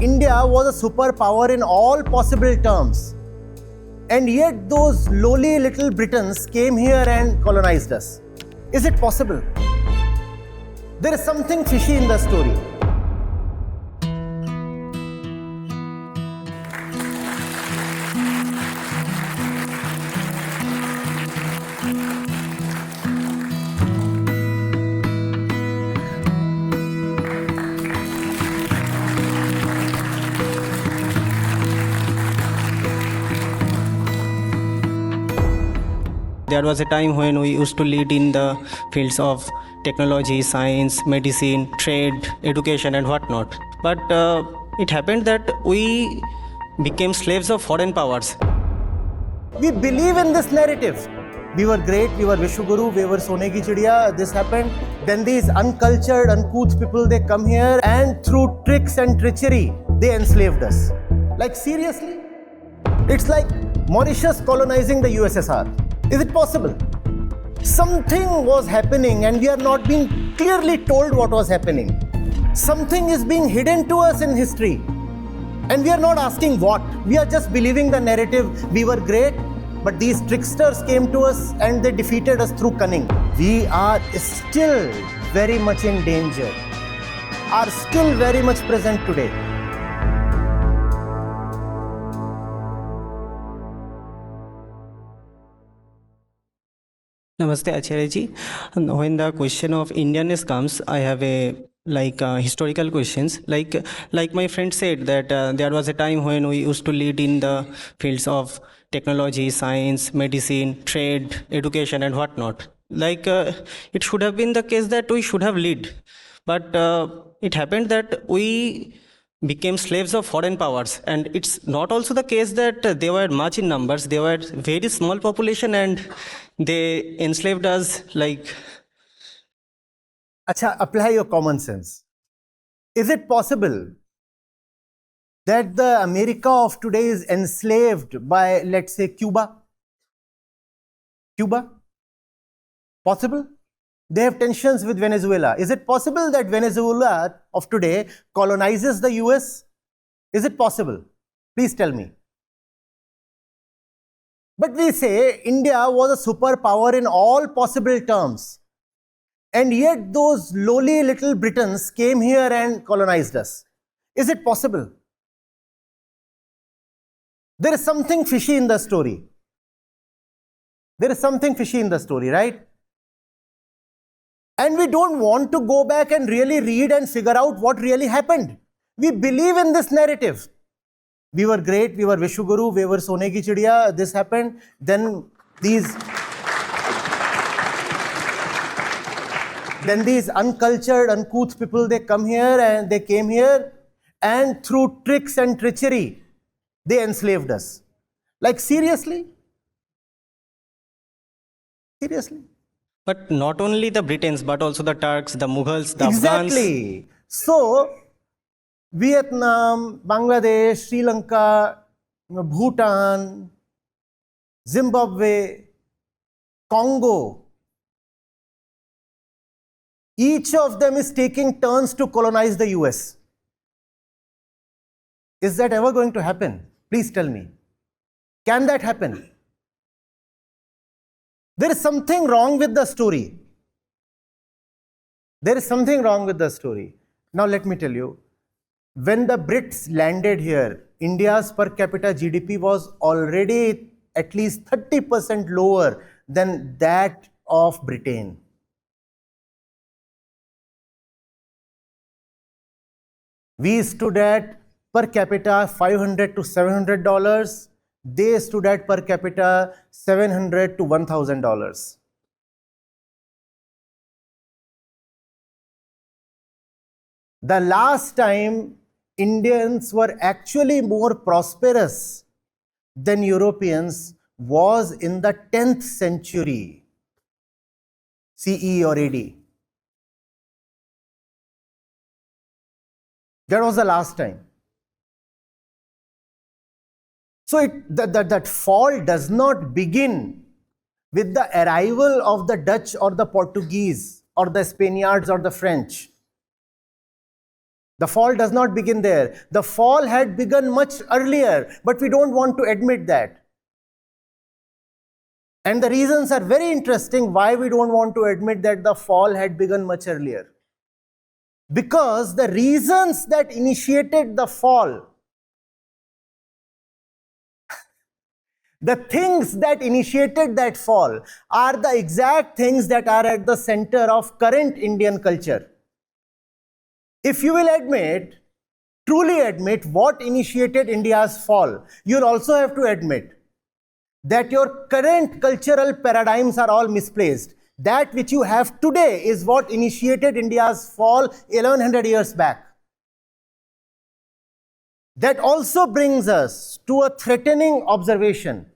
India was a superpower in all possible terms. And yet those lowly little Britons came here and colonized us. Is it possible? There is something fishy in the story. There was a time when we used to lead in the fields of technology, science, medicine, trade, education, and whatnot. But it happened that we became slaves of foreign powers. We believe in this narrative. We were great, we were Vishwaguru, we were Sone ki Chidiya, this happened. Then these uncultured, uncouth people, they come here and through tricks and treachery, they enslaved us. Like seriously? It's like Mauritius colonizing the USSR. Is it possible? Something was happening and we are not being clearly told what was happening. Something is being hidden to us in history. And we are not asking what. We are just believing the narrative. We were great, but these tricksters came to us and they defeated us through cunning. We are still very much in danger, are still very much present today. Namaste, Acharya Ji. When the question of Indianness comes, I have a historical questions. Like my friend said that there was a time when we used to lead in the fields of technology, science, medicine, trade, education, and whatnot. It should have been the case that we should have lead, but it happened that we became slaves of foreign powers, and it's not also the case that they were much in numbers. They were very small population and they enslaved us Acha, apply your common sense. Is it possible that the America of today is enslaved by, let's say, Cuba? Cuba? Possible? They have tensions with Venezuela. Is it possible that Venezuela of today colonizes the US? Is it possible? Please tell me. But we say India was a superpower in all possible terms. And yet those lowly little Britons came here and colonized us. Is it possible? There is something fishy in the story. There is something fishy in the story, right? And we don't want to go back and really read and figure out what really happened. We believe in this narrative. We were great, we were Vishwaguru, we were Sone ki Chidiya, this happened. Then these uncultured, uncouth people, they come here and they came here and through tricks and treachery, they enslaved us. Like seriously? Seriously? But not only the Britons, but also the Turks, the Mughals, the Exactly. Afghans. So, Vietnam, Bangladesh, Sri Lanka, Bhutan, Zimbabwe, Congo, each of them is taking turns to colonize the US. Is that ever going to happen? Please tell me. Can that happen? There is something wrong with the story. There is something wrong with the story. Now let me tell you, when the Brits landed here, India's per capita GDP was already at least 30% lower than that of Britain. We stood at per capita $500 to $700. They stood at per capita $700 to $1,000. The last time Indians were actually more prosperous than Europeans was in the 10th century, CE or AD. That was the last time. So that fall does not begin with the arrival of the Dutch or the Portuguese or the Spaniards or the French. The fall does not begin there. The fall had begun much earlier, but we don't want to admit that. And the reasons are very interesting why we don't want to admit that the fall had begun much earlier. Because the reasons that initiated the fall, the things that initiated that fall, are the exact things that are at the center of current Indian culture. If you will admit, truly admit what initiated India's fall, you'll also have to admit that your current cultural paradigms are all misplaced. That which you have today is what initiated India's fall 1100 years back. That also brings us to a threatening observation.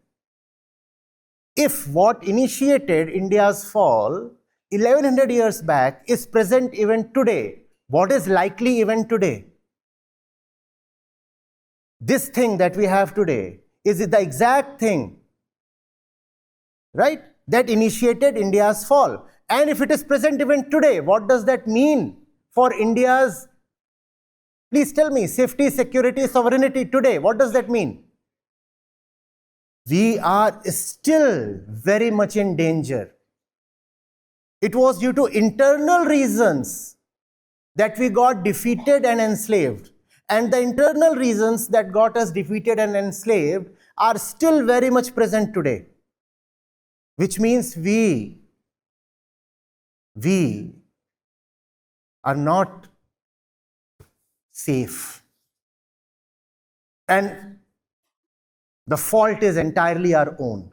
If what initiated India's fall 1100 years back is present even today, what is likely even today? This thing that we have today is the exact thing, right, that initiated India's fall. And if it is present even today, what does that mean for India's, please tell me, safety, security, sovereignty today? What does that mean? We are still very much in danger. It was due to internal reasons that we got defeated and enslaved. And the internal reasons that got us defeated and enslaved are still very much present today. Which means we are not safe. And the fault is entirely our own.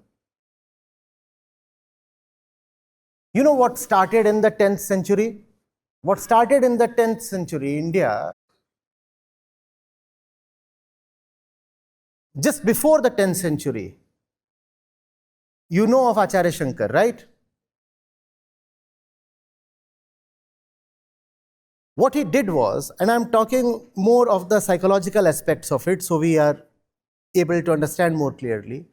You know what started in the 10th century? What started in the 10th century, India, just before the 10th century, you know of Acharya Shankar, right? What he did was, and I'm talking more of the psychological aspects of it, so we are able to understand more clearly.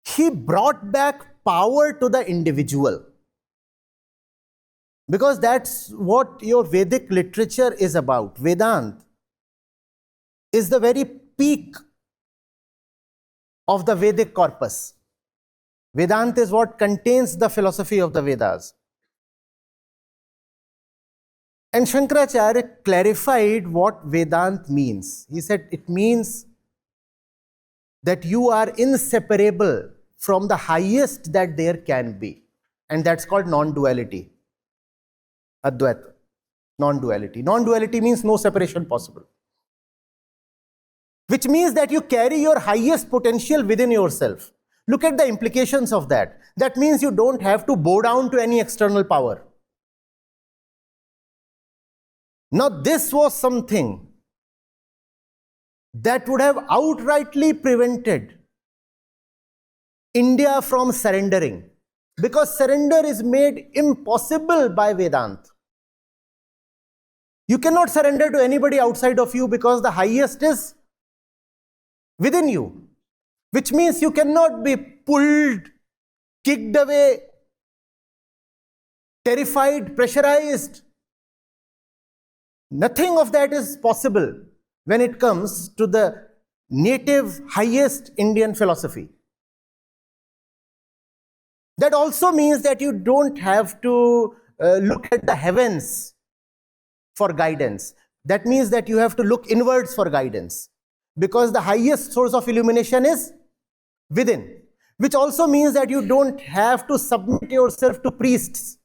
He brought back power to the individual. Because that's what your Vedic literature is about. Vedanta is the very peak of the Vedic corpus. Vedanta is what contains the philosophy of the Vedas. And Shankaracharya clarified what Vedanta means. He said it means that you are inseparable from the highest that there can be. And that's called non-duality. Advaita. Non-duality. Non-duality means no separation possible. Which means that you carry your highest potential within yourself. Look at the implications of that. That means you don't have to bow down to any external power. Now, this was something that would have outrightly prevented India from surrendering. Because surrender is made impossible by Vedanta. You cannot surrender to anybody outside of you because the highest is within you. Which means you cannot be pulled, kicked away, terrified, pressurized. Nothing of that is possible when it comes to the native highest Indian philosophy. That also means that you don't have to look at the heavens for guidance. That means that you have to look inwards for guidance. Because the highest source of illumination is within. Which also means that you don't have to submit yourself to priests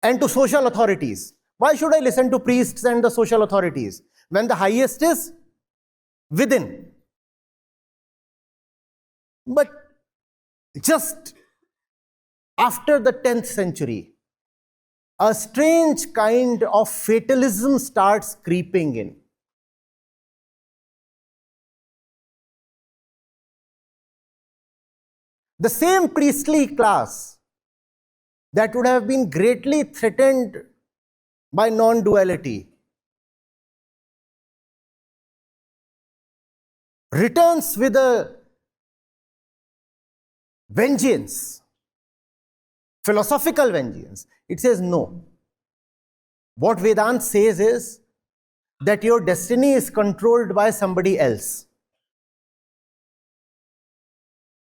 and to social authorities. Why should I listen to priests and the social authorities when the highest is within? But just after the 10th century, a strange kind of fatalism starts creeping in. The same priestly class that would have been greatly threatened by non-duality returns with a vengeance, philosophical vengeance. It says no. What Vedanta says is that your destiny is controlled by somebody else.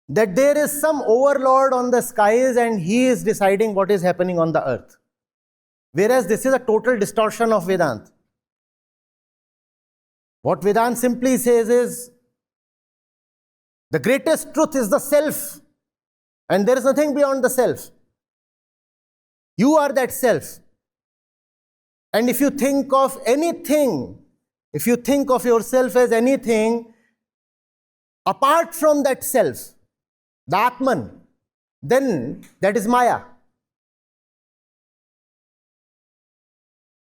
That there is some overlord on the skies and he is deciding what is happening on the earth. Whereas this is a total distortion of Vedanta. What Vedanta simply says is, the greatest truth is the self, and there is nothing beyond the self. You are that self. And if you think of anything, if you think of yourself as anything apart from that self, the Atman, then that is Maya.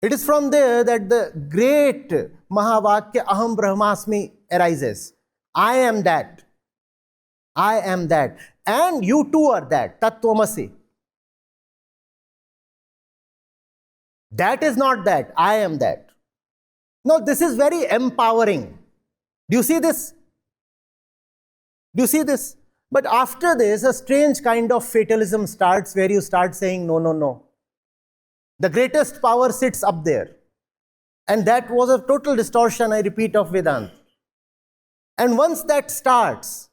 It is from there that the great Mahavakya Aham Brahmasmi arises. I am that. I am that. And you too are that. Tattvamasi. That is not that. I am that. Now, this is very empowering. Do you see this? Do you see this? But after this, a strange kind of fatalism starts where you start saying, no, no, no. The greatest power sits up there. And that was a total distortion, I repeat, of Vedanta. And once that starts,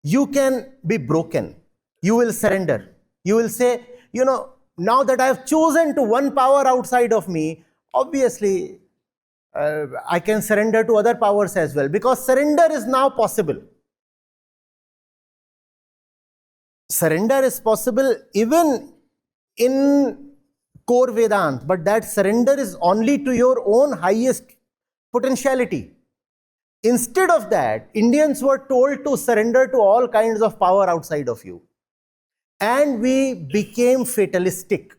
you can be broken. You will surrender. You will say, you know, now that I have chosen to one power outside of me, obviously, I can surrender to other powers as well, because surrender is now possible. Surrender is possible even in core Vedanta, but that surrender is only to your own highest potentiality. Instead of that, Indians were told to surrender to all kinds of power outside of you. And we became fatalistic.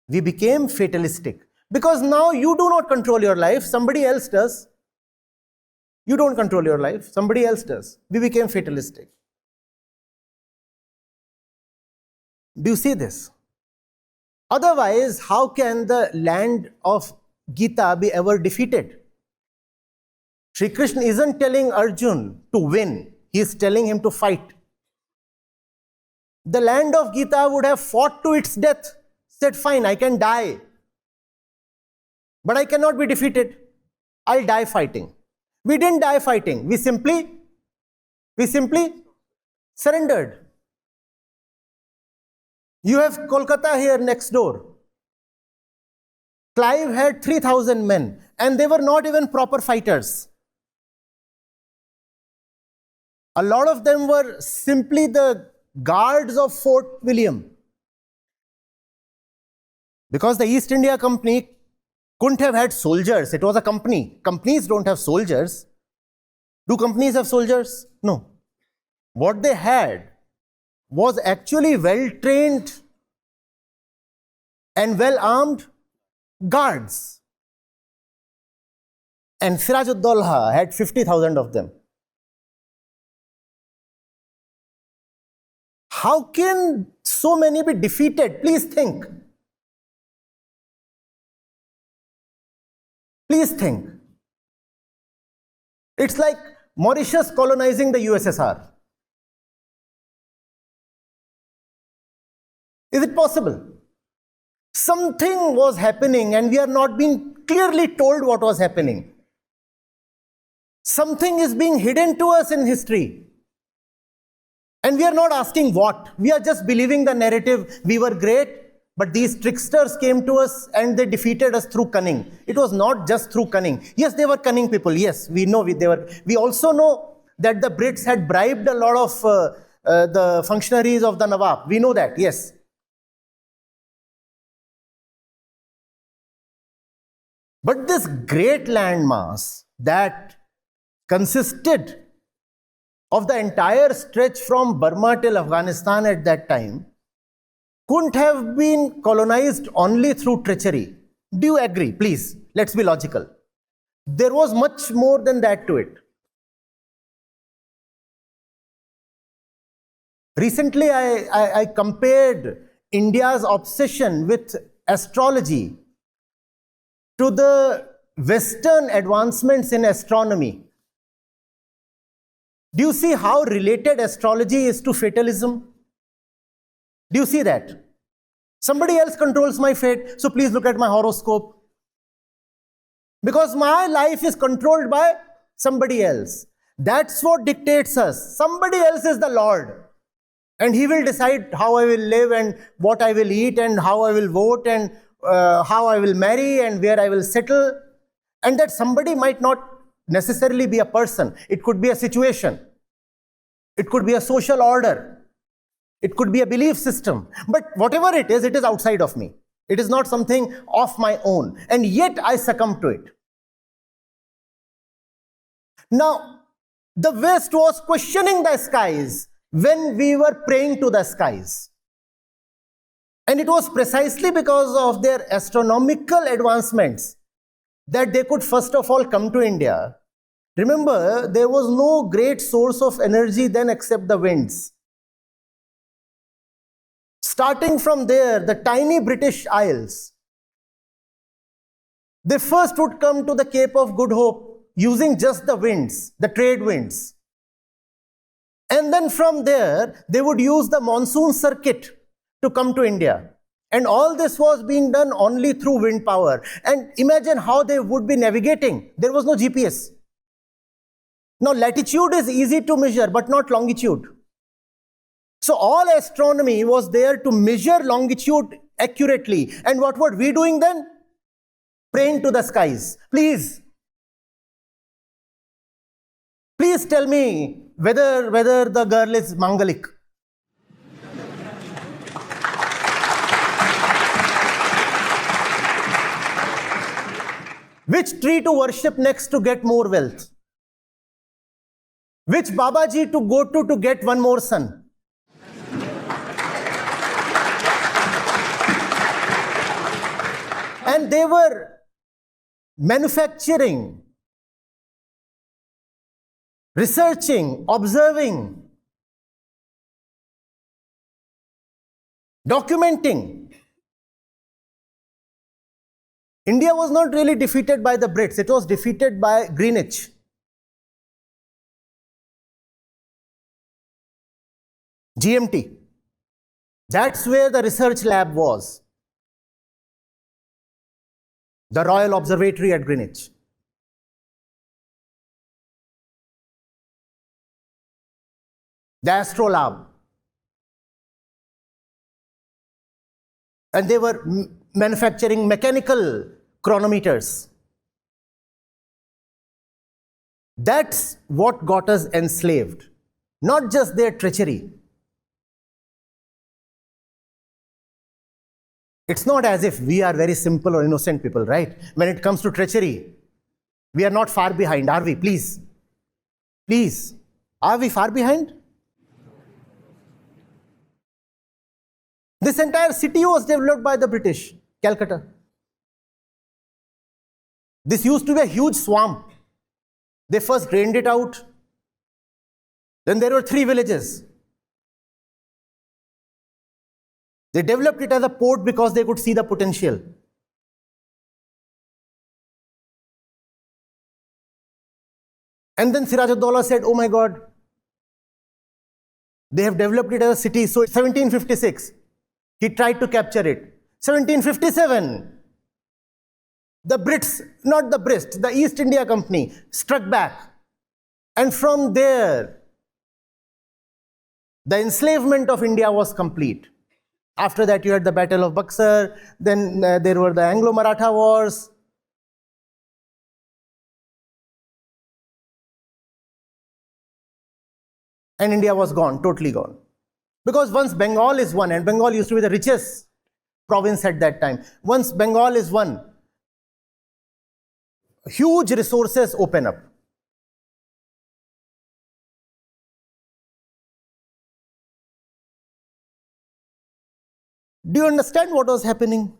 We became fatalistic. Because now you do not control your life, somebody else does. You don't control your life, somebody else does. We became fatalistic. Do you see this? Otherwise, how can the land of Gita be ever defeated? Shri Krishna isn't telling Arjun to win, he is telling him to fight. The land of Gita would have fought to its death, said, fine, I can die, but I cannot be defeated. I'll die fighting. We didn't die fighting, we simply surrendered. You have Kolkata here next door. Clive had 3,000 men, and they were not even proper fighters. A lot of them were simply the guards of Fort William. Because the East India Company couldn't have had soldiers. It was a company. Companies don't have soldiers. Do companies have soldiers? No. What they had was actually well-trained and well-armed guards. And ud-Daulah had 50,000 of them. How can so many be defeated? Please think. Please think. It's like Mauritius colonizing the USSR. Is it possible? Something was happening and we are not being clearly told what was happening. Something is being hidden to us in history. And we are not asking what. We are just believing the narrative. We were great, but these tricksters came to us and they defeated us through cunning. It was not just through cunning. Yes, they were cunning people. Yes, we know they were. We also know that the Brits had bribed a lot of the functionaries of the Nawab. We know that, yes. But this great landmass that consisted of the entire stretch from Burma till Afghanistan at that time couldn't have been colonized only through treachery. Do you agree? Please, let's be logical. There was much more than that to it. Recently, I compared India's obsession with astrology to the Western advancements in astronomy. Do you see how related astrology is to fatalism? Do you see that? Somebody else controls my fate, so please look at my horoscope. Because my life is controlled by somebody else. That's what dictates us. Somebody else is the Lord. And he will decide how I will live and what I will eat and how I will vote and how I will marry and where I will settle. And that somebody might not necessarily be a person. It could be a situation. It could be a social order. It could be a belief system. But whatever it is outside of me. It is not something of my own. And yet I succumb to it. Now, the West was questioning the skies when we were praying to the skies. And it was precisely because of their astronomical advancements that they could first of all come to India. Remember, there was no great source of energy then except the winds. Starting from there, the tiny British Isles, they first would come to the Cape of Good Hope using just the winds, the trade winds. And then from there, they would use the monsoon circuit to come to India. And all this was being done only through wind power. And imagine how they would be navigating. There was no GPS. Now, latitude is easy to measure, but not longitude. So all astronomy was there to measure longitude accurately. And what were we doing then? Praying to the skies. Please tell me whether the girl is Mangalik. Which tree to worship next to get more wealth? Which Babaji to go to get one more son? And they were manufacturing, researching, observing, documenting. India was not really defeated by the Brits, it was defeated by Greenwich. GMT. That's where the research lab was. The Royal Observatory at Greenwich. The Astrolab. And they were manufacturing mechanical chronometers. That's what got us enslaved. Not just their treachery. It's not as if we are very simple or innocent people, right? When it comes to treachery, we are not far behind, are we? Please. Please. Are we far behind? This entire city was developed by the British, Calcutta. This used to be a huge swamp. They first drained it out. Then there were 3 villages. They developed it as a port because they could see the potential. And then Siraj ud-Daulah said, oh my God, they have developed it as a city. So 1756, he tried to capture it. 1757, the Brits, not the Brits, the East India Company struck back. And from there, the enslavement of India was complete. After that, you had the Battle of Buxar, then there were the Anglo-Maratha Wars. And India was gone, totally gone. Because once Bengal is won, and Bengal used to be the richest province at that time, once Bengal is won, huge resources open up. Do you understand what was happening?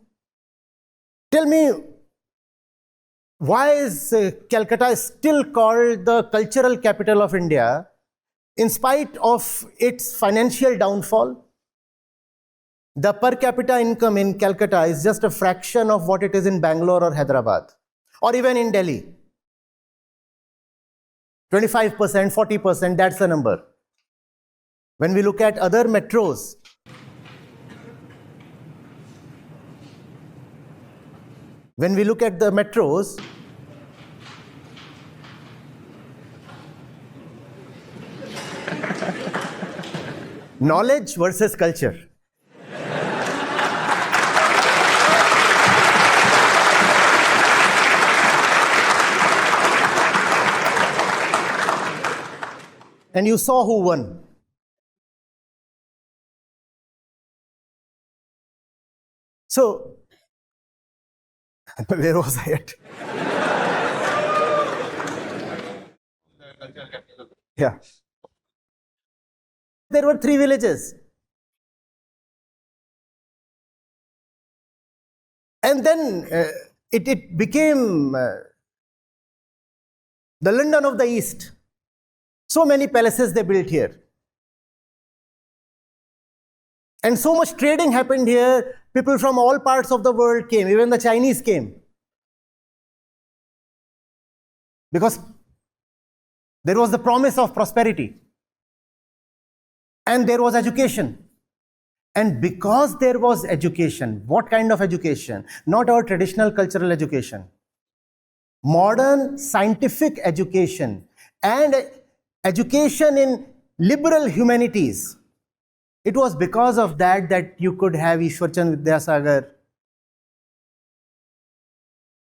Tell me, why is Calcutta still called the cultural capital of India in spite of its financial downfall? The per capita income in Calcutta is just a fraction of what it is in Bangalore or Hyderabad, or even in Delhi. 25%, 40%, that's the number. When we look at other metros, when we look at the metros, Knowledge versus culture. And you saw who won. So, where was I at? Yeah. There were 3 villages. And then it became the London of the East. So many palaces they built here. And so much trading happened here. People from all parts of the world came. Even the Chinese came. Because there was the promise of prosperity. And there was education. And because there was education, what kind of education? Not our traditional cultural education. Modern scientific education and education in liberal humanities. It was because of that that you could have Ishwarchand Vidyasagar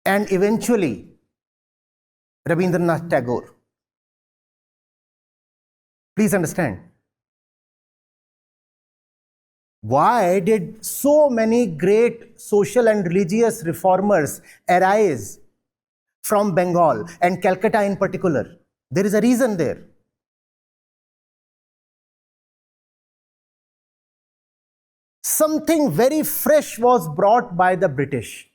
and eventually Rabindranath Tagore. Please understand. Why did so many great social and religious reformers arise from Bengal and Calcutta in particular? There is a reason there. Something very fresh was brought by the British.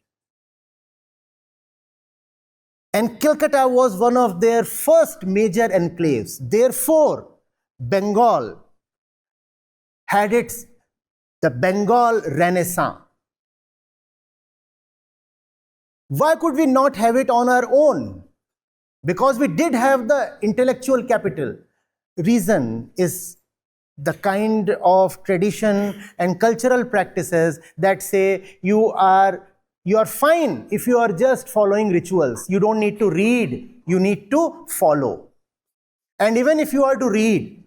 And Calcutta was one of their first major enclaves. Therefore, Bengal had the Bengal Renaissance. Why could we not have it on our own? Because we did have the intellectual capital. Reason is the kind of tradition and cultural practices that say you are fine if you are just following rituals. You don't need to read, you need to follow. And even if you are to read,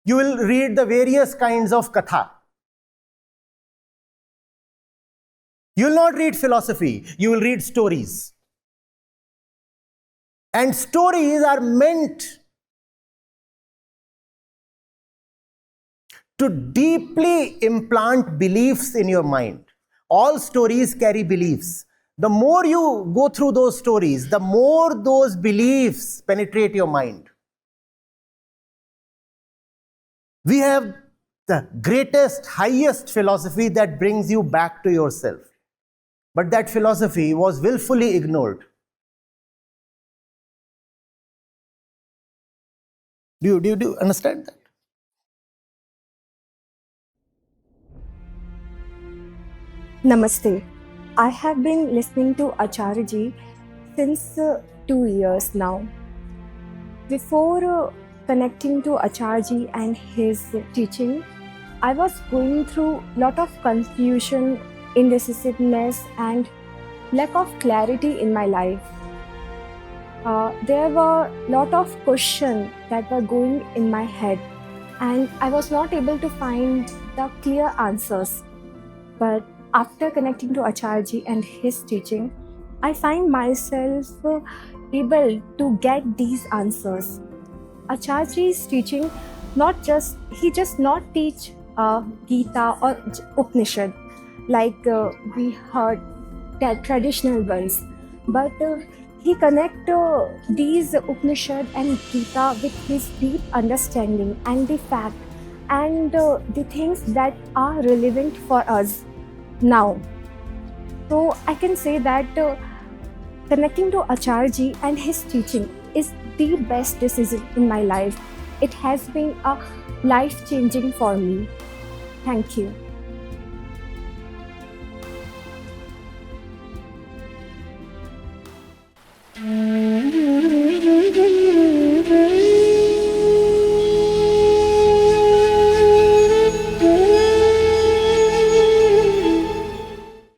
you will read the various kinds of katha. You will not read philosophy, you will read stories. And stories are meant to deeply implant beliefs in your mind. All stories carry beliefs. The more you go through those stories, the more those beliefs penetrate your mind. We have the greatest, highest philosophy that brings you back to yourself. But that philosophy was willfully ignored. Do you understand that? Namaste. I have been listening to Acharya Ji since 2 years now. Before connecting to Acharya Ji and his teaching, I was going through a lot of confusion, indecisiveness, and lack of clarity in my life. There were a lot of questions that were going in my head, and I was not able to find the clear answers. But after connecting to Acharya Ji and his teaching, I find myself able to get these answers. Acharya Ji's teaching, he just not teach Gita or Upanishad like we heard that traditional ones, but he connect these Upanishad and Gita with his deep understanding and the fact and the things that are relevant for us now. So I can say that connecting to Acharya Ji and his teaching is the best decision in my life. It has been a life-changing for me. Thank you.